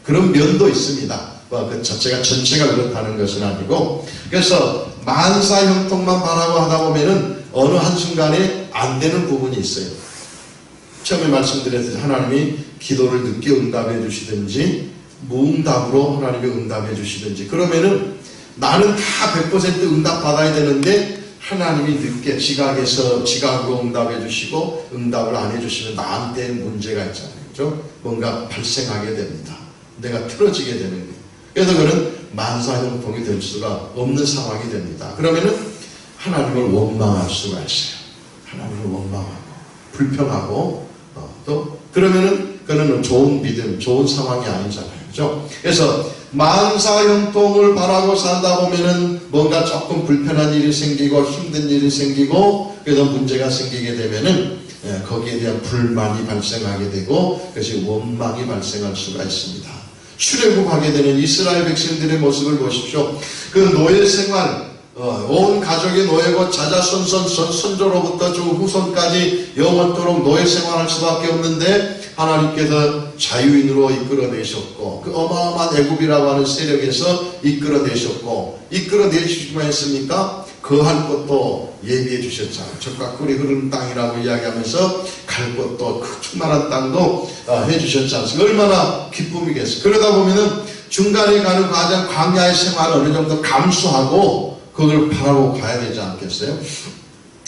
[SPEAKER 1] 그런 면도 있습니다. 그 전체가 그렇다는 것은 아니고 그래서 만사형통만 바라고 하다 보면은 어느 한순간에 안 되는 부분이 있어요. 처음에 말씀드렸듯이 하나님이 기도를 늦게 응답해 주시든지 무응답으로 하나님이 응답해 주시든지 그러면은 나는 다 100% 응답 받아야 되는데 하나님이 늦게 지각으로 응답해 주시고 응답을 안 해주시면 나한테 문제가 있잖아요. 그죠? 뭔가 발생하게 됩니다. 내가 틀어지게 되는 거예요. 그래서 그는 만사형통이 될 수가 없는 상황이 됩니다. 그러면은 하나님을 원망할 수가 있어요. 하나님을 원망하고 불평하고 또 그러면은 그는 좋은 믿음, 좋은 상황이 아니잖아요. 그죠? 그래서 만사형통을 바라고 살다 보면은 뭔가 조금 불편한 일이 생기고 힘든 일이 생기고 그래서 문제가 생기게 되면은 거기에 대한 불만이 발생하게 되고 그것이 원망이 발생할 수가 있습니다. 출애굽하게 되는 이스라엘 백성들의 모습을 보십시오. 그 노예 생활, 온 가족의 노예고 자자손손 선조로부터 저 후손까지 영원토록 노예 생활할 수밖에 없는데 하나님께서 자유인으로 이끌어내셨고 그 어마어마한 애굽이라고 하는 세력에서 이끌어내셨고 이끌어내시기만 했습니까? 거할 것도 예비해 주셨잖아요. 적과 꿀이 흐르는 땅이라고 이야기하면서 갈 것도 그 충만한 땅도 해주셨지 않습니까? 얼마나 기쁨이겠어요. 그러다 보면은 중간에 가는 과정 광야의 생활을 어느 정도 감수하고 그걸 바라고 가야 되지 않겠어요?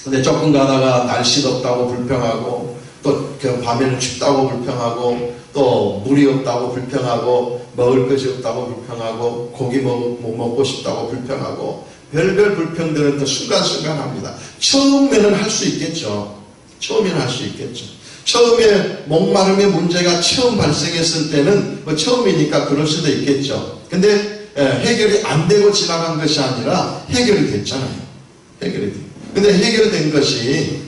[SPEAKER 1] 근데 조금 가다가 날씨 덥다고 불평하고 또 밤에는 춥다고 불평하고 또 물이 없다고 불평하고 먹을 것이 없다고 불평하고 고기 먹고 싶다고 불평하고 별별 불평들은 또 순간순간 합니다. 처음에는 할 수 있겠죠. 처음에는 할 수 있겠죠. 처음에 목마름의 문제가 처음 발생했을 때는 뭐 처음이니까 그럴 수도 있겠죠. 근데 해결이 안 되고 지나간 것이 아니라 해결이 됐잖아요. 해결이 돼. 근데 해결된 것이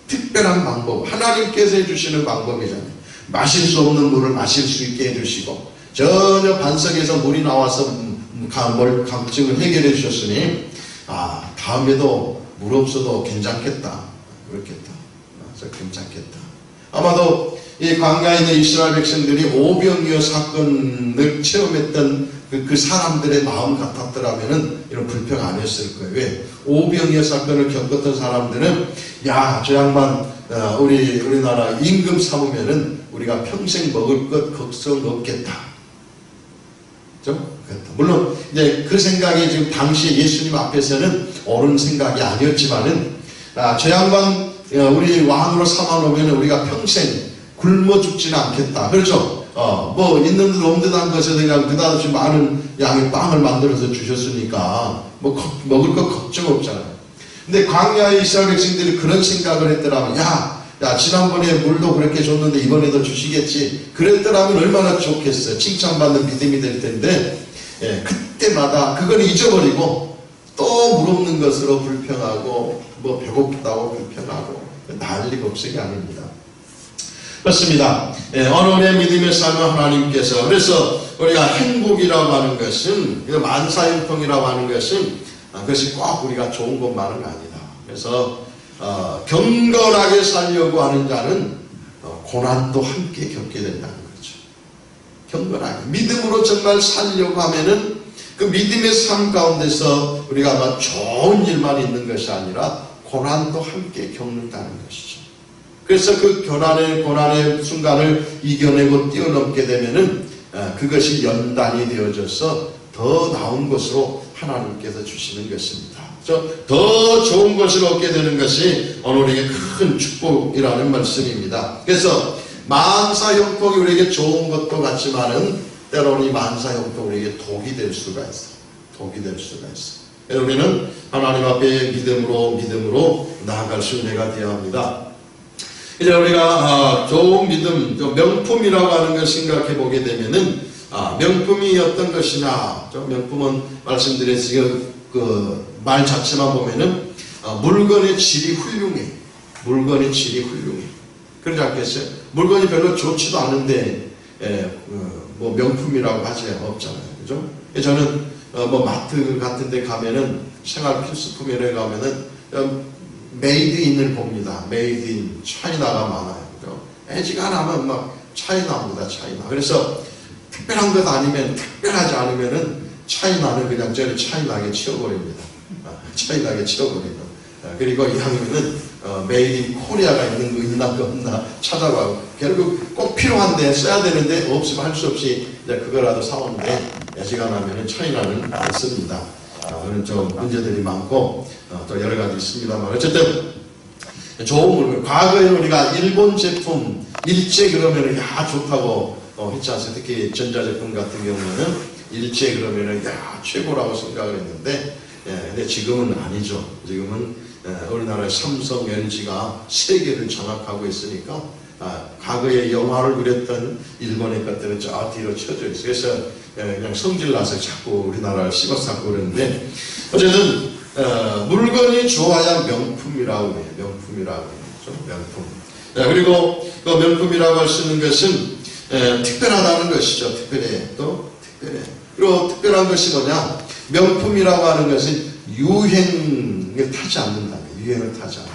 [SPEAKER 1] 특별한 방법, 하나님께서 해주시는 방법이잖아요. 마실 수 없는 물을 마실 수 있게 해주시고 전혀 반석에서 물이 나와서 갈증을 해결해 주셨으니 다음에도 물 없어도 괜찮겠다. 그렇겠다. 괜찮겠다. 아마도 이 광야에 있는 이스라엘 백성들이 오병이어 사건을 체험했던 그 사람들의 마음 같았더라면은 이런 불평 안 했을 거예요. 왜? 오병이어 사건을 겪었던 사람들은 야, 저 양반 우리나라 임금 삼으면은 우리가 평생 먹을 것 걱정 없겠다. 그렇죠? 물론 이제 그 생각이 지금 당시 예수님 앞에서는 옳은 생각이 아니었지만은 저 양반 우리 왕으로 삼아놓으면 우리가 평생 굶어 죽지는 않겠다. 그렇죠? 뭐 있는 듯 없는 듯한 것에 그냥 그다지 많은 양의 빵을 만들어서 주셨으니까 뭐 먹을 거 걱정 없잖아요. 근데 광야의 이스라엘 백성들이 그런 생각을 했더라면 야 지난번에 물도 그렇게 줬는데 이번에도 주시겠지. 그랬더라면 얼마나 좋겠어요. 칭찬받는 믿음이 될 텐데 그때마다 그걸 잊어버리고 또 물 없는 것으로 불평하고 뭐 배고프다고 불평하고 난리 법석이 아닙니다. 그렇습니다. 어느 우리의 믿음의 삶은 하나님께서 그래서 우리가 행복이라고 하는 것은 만사형통이라고 하는 것은 그것이 꼭 우리가 좋은 것만은 아니다. 그래서 경건하게 살려고 하는 자는 고난도 함께 겪게 된다는 거죠. 경건하게 믿음으로 정말 살려고 하면은 그 믿음의 삶 가운데서 우리가 아마 좋은 일만 있는 것이 아니라 고난도 함께 겪는다는 것이죠. 그래서 그 고난의 순간을 이겨내고 뛰어넘게 되면은 그것이 연단이 되어져서 더 나은 것으로 하나님께서 주시는 것입니다. 더 좋은 것을 얻게 되는 것이 오늘 우리에게 큰 축복이라는 말씀입니다. 그래서 만사형통이 우리에게 좋은 것도 같지만은 때로는 이 만사형통이 우리에게 독이 될 수가 있어요. 독이 될 수가 있어요. 우리는 하나님 앞에 믿음으로 나아갈 수 있는 은혜가 되어야 합니다. 이제 우리가 좋은 믿음, 명품이라고 하는 걸 생각해 보게 되면은 명품이 어떤 것이냐? 명품은 말씀드렸지만 그 말 자체만 보면은 물건의 질이 훌륭해. 물건의 질이 훌륭해. 그러지 않겠어요? 물건이 별로 좋지도 않은데 뭐 명품이라고 하지 없잖아요. 그죠? 저는 뭐 마트 같은 데 가면은 생활 필수품에 가면은 메이드 인을 봅니다. 메이드 인 차이나가 많아요. 그죠? 애지간하면 막 차이나입니다. 차이나. 그래서 특별한 것 아니면 특별하지 않으면은 차이나는 그냥 저를 차이나게 치워버립니다. 차이나게 치워버리고 그리고 이왕이면은 메이드 인 코리아가 있는 거 있나 없나 찾아봐요. 결국 꼭 필요한데 써야 되는데 없으면 할 수 없이 이제 그거라도 사오는데 애지간하면은 차이나는 안 씁니다. 그런 좀 문제들이 많고 또 여러 가지 있습니다만 어쨌든 좋은 물건. 과거에는 우리가 일본 제품 일제 그러면은 야 좋다고 했지 않습니까? 특히 전자제품 같은 경우는 일제 그러면은 야 최고라고 생각을 했는데 근데 지금은 아니죠. 지금은 우리나라의 삼성, LG가 세계를 장악하고 있으니까 과거에 영화를 그렸던 일본의 것들은 저 뒤로 쳐져 있어요. 그래서 그냥 성질나서 자꾸 우리나라를 씹어삼고 그러는데, 어쨌든 물건이 좋아야 명품이라고 해요. 명품이라고 해요. 명품. 그리고 그 명품이라고 할 수 있는 것은 특별하다는 것이죠. 특별해. 또 특별해. 그리고 특별한 것이 뭐냐? 명품이라고 하는 것은 유행을 타지 않는다. 유행을 타지 않아.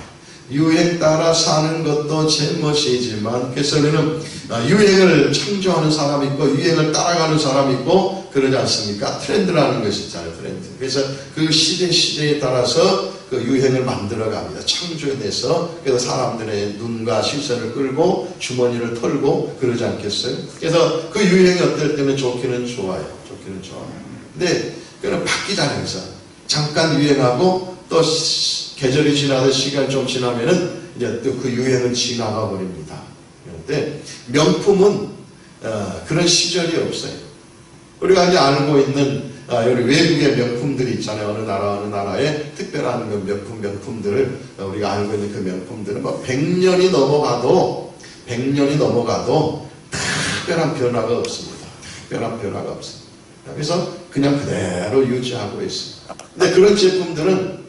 [SPEAKER 1] 유행 따라 사는 것도 제멋이지만, 그래서 우리는 유행을 창조하는 사람이 있고 유행을 따라가는 사람이 있고 그러지 않습니까? 트렌드라는 것이 있잖아요. 트렌드. 그래서 그 시대에 따라서 그 유행을 만들어 갑니다. 창조해내서. 그래서 사람들의 눈과 시선을 끌고 주머니를 털고 그러지 않겠어요? 그래서 그 유행이 어떨 때는 좋기는 좋아요. 좋기는 좋아요. 근데 그는 바뀌잖아요. 그래서 잠깐 유행하고 또 계절이 지나서 시간이 좀 지나면은 이제 또 그 유행은 지나가 버립니다. 그런데 명품은 그런 시절이 없어요. 우리가 이제 알고 있는 여기 외국의 명품들이 있잖아요. 어느 나라의 특별한 명품들을 우리가 알고 있는 그 명품들은 뭐 100년이 넘어가도 특별한 변화가 없습니다. 특별한 변화가 없습니다. 그래서 그냥 그대로 유지하고 있습니다. 근데 그런 제품들은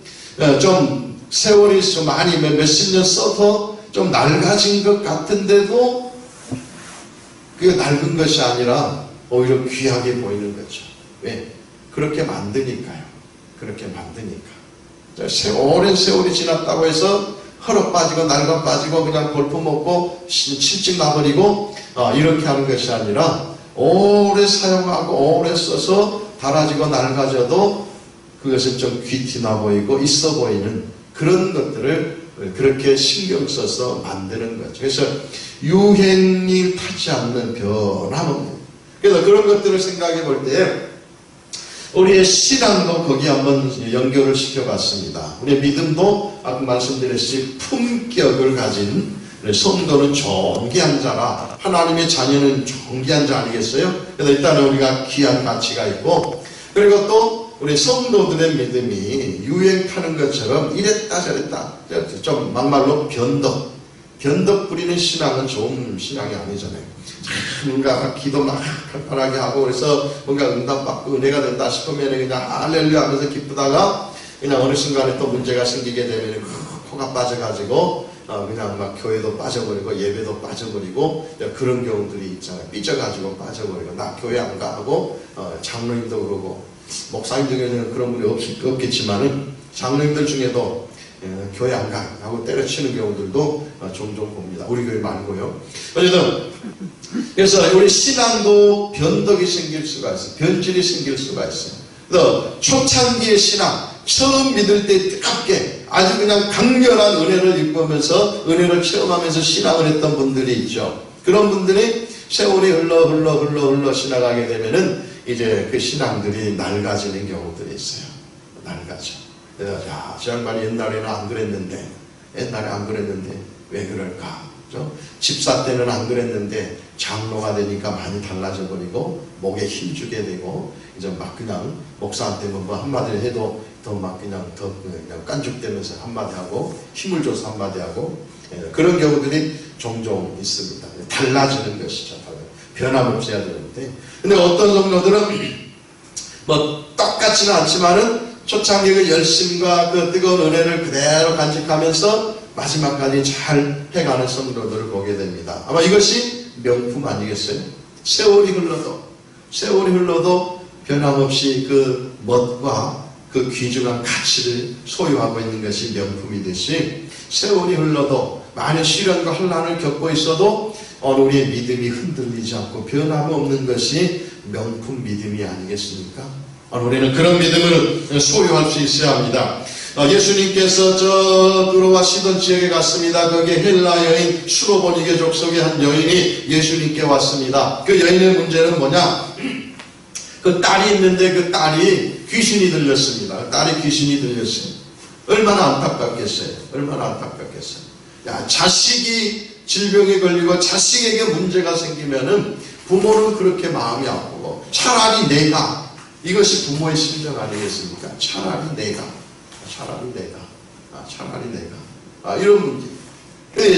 [SPEAKER 1] 좀 세월이 좀 많이 몇십 년 써서 좀 낡아진 것 같은데도 그게 낡은 것이 아니라 오히려 귀하게 보이는 거죠. 왜? 그렇게 만드니까요. 그렇게 만드니까. 오랜 세월이 지났다고 해서 헐어 빠지고 낡아 빠지고 그냥 골프 먹고 실증 나버리고 이렇게 하는 것이 아니라 오래 사용하고 오래 써서 닳아지고 낡아져도 그것은 좀 귀티나 보이고 있어 보이는 그런 것들을 그렇게 신경 써서 만드는 거죠. 그래서 유행이 타지 않는 변함없는. 그래서 그런 것들을 생각해 볼 때 우리의 신앙도 거기 한번 연결을 시켜봤습니다. 우리의 믿음도 아까 말씀드렸듯이 품격을 가진 성도는 존귀한 자라. 하나님의 자녀는 존귀한 자 아니겠어요? 그래서 일단은 우리가 귀한 가치가 있고, 그리고 또 우리 성도들의 믿음이 유행 타는 것처럼 이랬다 저랬다 좀 막말로 변덕 부리는 신앙은 좋은 신앙이 아니잖아요. 뭔가 기도 막 활발하게 하고 그래서 뭔가 응답받고 은혜가 된다 싶으면 그냥 할렐루야 하면서 기쁘다가 그냥 어느 순간에 또 문제가 생기게 되면 코가 빠져가지고 그냥 막 교회도 빠져버리고 예배도 빠져버리고 그런 경우들이 있잖아요. 삐져가지고 빠져버리고 나 교회 안 가고 장로님도 그러고 목사님 중에는 그런 분이 없겠지만은 장로님들 중에도 교회 안 가 하고 때려치는 경우들도 종종 봅니다. 우리 교회 말고요. 어쨌든 그래서 우리 신앙도 변덕이 생길 수가 있어요. 변질이 생길 수가 있어요. 그래서 초창기의 신앙, 처음 믿을 때 뜨겁게 아주 그냥 강렬한 은혜를 입으면서 은혜를 체험하면서 신앙을 했던 분들이 있죠. 그런 분들이 세월이 흘러 지나가게 되면은 이제 그 신앙들이 낡아지는 경우들이 있어요. 낡아져. 야, 저 양반이 옛날에는 안 그랬는데 왜 그럴까? 그렇죠? 집사 때는 안 그랬는데 장로가 되니까 많이 달라져 버리고 목에 힘주게 되고 이제 막 그냥 목사한테 뭐 한마디를 해도 더 막 그냥 깐죽대면서 한마디 하고 힘을 줘서 한마디 하고 그런 경우들이 종종 있습니다. 달라지는 것이죠. 변함없어야 되는데, 근데 어떤 성도들은 뭐 똑같지는 않지만은 초창기 그 열심과 그 뜨거운 은혜를 그대로 간직하면서 마지막까지 잘 해가는 성도들을 보게 됩니다. 아마 이것이 명품 아니겠어요? 세월이 흘러도 변함없이 그 멋과 그 귀중한 가치를 소유하고 있는 것이 명품이듯이 세월이 흘러도 많은 시련과 환난을 겪고 있어도 우리의 믿음이 흔들리지 않고 변함없는 것이 명품 믿음이 아니겠습니까? 우리는 그런 믿음을 소유할 수 있어야 합니다. 예수님께서 저 두로와 시돈 지역에 갔습니다. 거기에 헬라 여인 수로보니게 족속의 한 여인이 예수님께 왔습니다. 그 여인의 문제는 뭐냐? 그 딸이 있는데 그 딸이 귀신이 들렸습니다. 딸이 귀신이 들렸어요. 얼마나 안타깝겠어요. 야, 자식이 질병에 걸리고 자식에게 문제가 생기면은 부모는 그렇게 마음이 아프고 차라리 내가, 이것이 부모의 심정 아니겠습니까? 차라리 내가 이런 문제.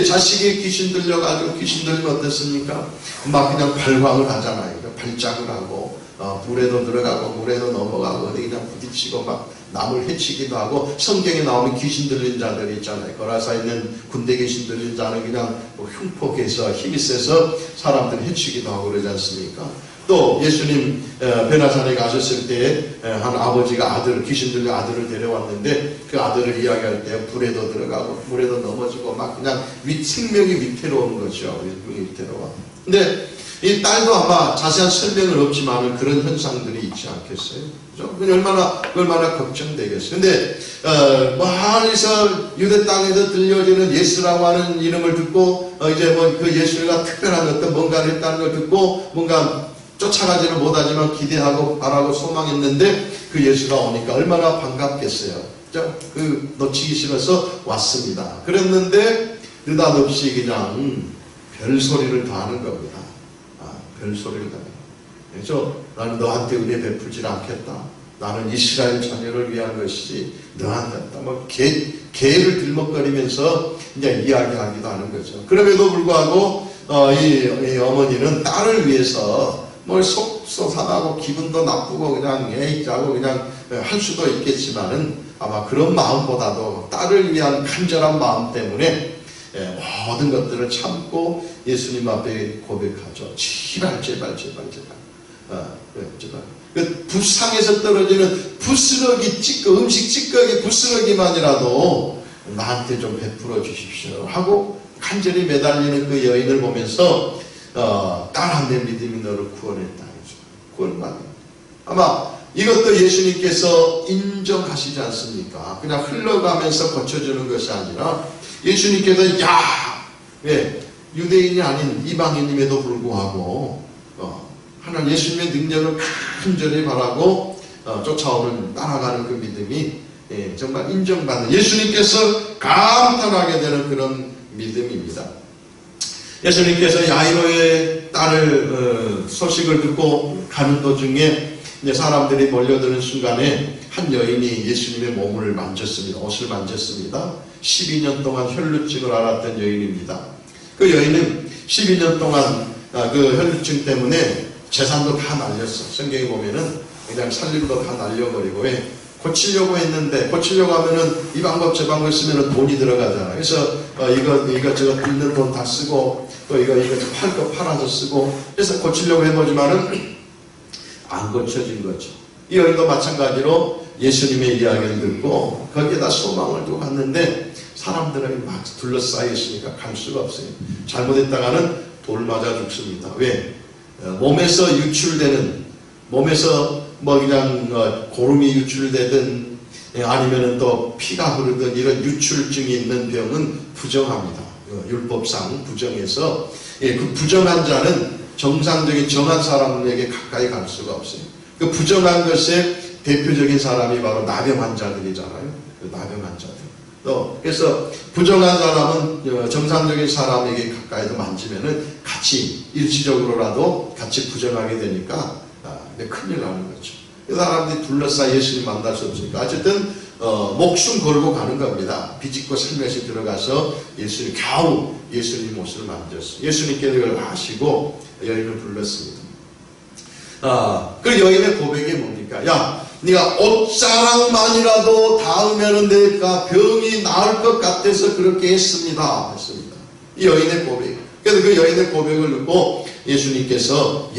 [SPEAKER 1] 자식이 귀신 들려가지고 귀신 들리면 어떻습니까? 막 그냥 발광을 하잖아요. 발작을 하고 불에도 들어가고 물에도 넘어가고 어디 그냥 부딪히고 막 남을 해치기도 하고, 성경에 나오는 귀신 들린 자들이 있잖아요. 거라사에 있는 군대 귀신 들린 자는 그냥 흉폭해서 힘이 세서 사람들 해치기도 하고 그러지 않습니까? 또 예수님 베나사에 가셨을 때 한 아버지가 귀신 들린 아들을 데려왔는데, 그 아들을 이야기할 때 불에도 들어가고 물에도 넘어지고 막 그냥 생명이 위태로운 거죠. 위태로워. 근데 이 딸도 아마 자세한 설명은 없지만 그런 현상들이 있지 않겠어요? 그죠? 얼마나 걱정되겠어요. 근데 멀리서 유대 땅에서 들려지는 예수라고 하는 이름을 듣고 이제 그 예수가 특별한 어떤 뭔가를 했다는 걸 듣고 뭔가 쫓아가지는 못하지만 기대하고 바라고 소망했는데, 그 예수가 오니까 얼마나 반갑겠어요. 그 놓치기 싫어서 왔습니다. 그랬는데 느닷없이 그냥 별소리를 다 하는 겁니다. 별소리를 다. 그래서 나는 너한테 은혜 베풀지 않겠다. 나는 이스라엘 자녀를 위한 것이지 너한테 없다. 개를 들먹거리면서 이제 이야기하기도 하는 거죠. 그럼에도 불구하고 이 어머니는 딸을 위해서 속상하고 기분도 나쁘고 그냥 에이자고 그냥 할 수도 있겠지만은, 아마 그런 마음보다도 딸을 위한 간절한 마음 때문에 모든 것들을 참고 예수님 앞에 고백하죠. 제발. 그 부상에서 떨어지는 부스러기 음식 찌꺼기 부스러기만이라도 나한테 좀 베풀어 주십시오 하고 간절히 매달리는 그 여인을 보면서 딸한테 믿음이 너를 구원했다. 구원받는. 아마 이것도 예수님께서 인정하시지 않습니까? 그냥 흘러가면서 고쳐주는 것이 아니라, 예수님께서 유대인이 아닌 이방인임에도 불구하고 하나님 예수님의 능력을 간절히 바라고 쫓아오는, 따라가는 그 믿음이 정말 인정받는, 예수님께서 감탄하게 되는 그런 믿음입니다. 예수님께서 야이로의 딸을 소식을 듣고 가는 도중에 이제 사람들이 몰려드는 순간에 한 여인이 예수님의 몸을 만졌습니다. 옷을 만졌습니다. 12년 동안 혈루증을 앓았던 여인입니다. 그 여인은 12년 동안 그 혈루증 때문에 재산도 다 날렸어. 성경에 보면은 그냥 살림도 다 날려버리고, 고치려고 했는데, 고치려고 하면은 이 방법 저 방법 쓰면은 돈이 들어가잖아. 그래서 이거 저거 있는 돈 다 쓰고, 또 이거 팔 거 팔아서 쓰고, 그래서 고치려고 해보지만은 안 고쳐진 거죠. 이 여인도 마찬가지로 예수님의 이야기를 듣고 거기에다 소망을 두고 갔는데, 사람들이 막 둘러싸여 있으니까 갈 수가 없어요. 잘못했다가는 돌 맞아 죽습니다. 왜? 몸에서 유출되는, 몸에서 그냥 고름이 유출되든 아니면은 또 피가 흐르든 이런 유출증이 있는 병은 부정합니다. 율법상 부정해서, 그 부정한 자는 정상적인 정한 사람에게 가까이 갈 수가 없어요. 그 부정한 것의 대표적인 사람이 바로 나병 환자들이잖아요. 그 나병 환자들. 그래서 부정한 사람은 정상적인 사람에게 가까이도 만지면은 같이 일시적으로라도 같이 부정하게 되니까 큰일 나는 거죠. 그 사람들이 둘러싸여 예수님 만날 수 없으니까 어쨌든 목숨 걸고 가는 겁니다. 비집고 살며시 들어가서 겨우 예수님 옷을 만졌어요. 예수님께서 그걸 아시고 여인을 불렀습니다. 그 여인의 고백이 뭡니까? 네가 옷자락만이라도 닿으면 내가 병이 나을 것 같아서 그렇게 했습니다. 이 여인의 고백. 그래서 그 여인의 고백을 듣고 예수님께서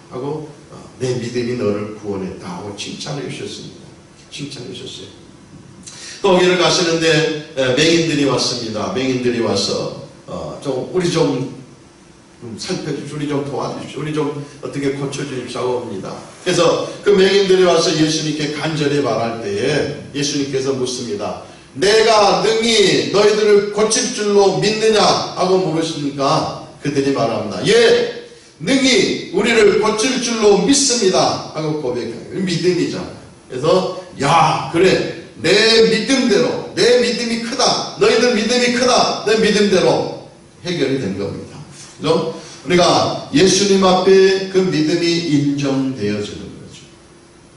[SPEAKER 1] 하고 내 믿음이 너를 구원했다 하고 칭찬해 주셨습니다. 칭찬해 주셨어요. 또 거기를 가시는데 맹인들이 왔습니다. 맹인들이 와서 우리 좀 살펴주십시오. 우리 좀 도와주십시오. 우리 좀 어떻게 고쳐주십시오 하고 옵니다. 그래서 그 맹인들이 와서 예수님께 간절히 말할 때에 예수님께서 묻습니다. 내가 능히 너희들을 고칠 줄로 믿느냐 하고 물으시니까 그들이 말합니다. 예, 능히 우리를 고칠 줄로 믿습니다 하고 고백해요. 믿음이잖아요. 그래서 그래, 내 믿음대로, 내 믿음이 크다, 너희들 믿음이 크다, 내 믿음대로 해결이 된 겁니다. 그죠? 우리가 예수님 앞에 그 믿음이 인정되어지는 거죠.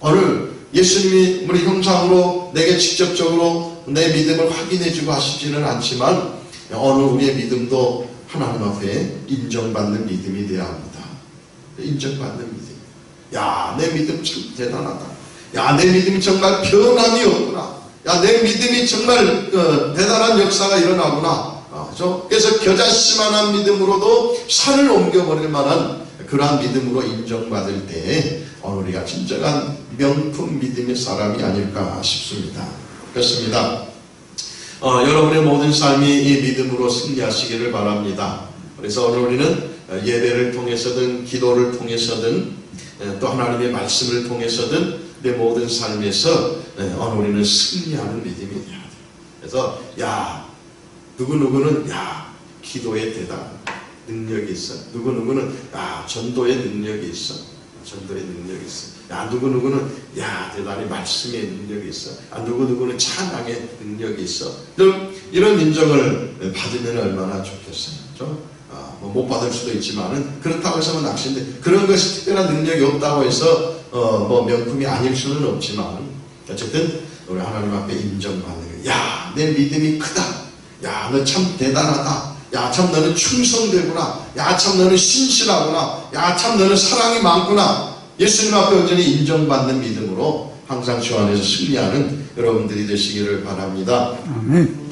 [SPEAKER 1] 오늘 예수님이 우리 형상으로 내게 직접적으로 내 믿음을 확인해주고 하시지는 않지만 어느 우리의 믿음도 하나님 앞에 인정받는 믿음이 되어야 합니다. 인정받는 믿음. 야, 내 믿음 참 대단하다. 야, 내 믿음이 정말 변함이 없구나. 야, 내 믿음이 정말 대단한 역사가 일어나구나. 그래서 겨자씨만한 믿음으로도 산을 옮겨버릴 만한 그러한 믿음으로 인정받을 때 우리가 진정한 명품 믿음의 사람이 아닐까 싶습니다. 그렇습니다. 여러분의 모든 삶이 이 믿음으로 승리하시기를 바랍니다. 그래서 오늘 우리는 예배를 통해서든 기도를 통해서든 또 하나님의 말씀을 통해서든 내 모든 삶에서 오늘 우리는 승리하는 믿음이 돼야 돼요. 그래서 야, 누구누구는 야, 기도에 대단 능력이 있어. 누구누구는 야, 전도의 능력이 있어. 전도의 능력이 있어. 야, 누구누구는 야, 대단히 말씀의 능력이 있어. 야, 누구누구는 찬양의 능력이 있어. 이런 인정을 받으면 얼마나 좋겠어요. 못 받을 수도 있지만은 그렇다고 해서는 낚시인데 그런 것이 특별한 능력이 없다고 해서 명품이 아닐 수는 없지만 어쨌든 우리 하나님 앞에 인정받는 거예요. 야, 내 믿음이 크다. 야, 너 참 대단하다. 야, 참 너는 충성되구나. 야, 참 너는 신실하구나. 야, 참 너는 사랑이 많구나. 예수님 앞에 온전히 인정받는 믿음으로 항상 주 안에서 승리하는 여러분들이 되시기를 바랍니다.
[SPEAKER 2] 아멘.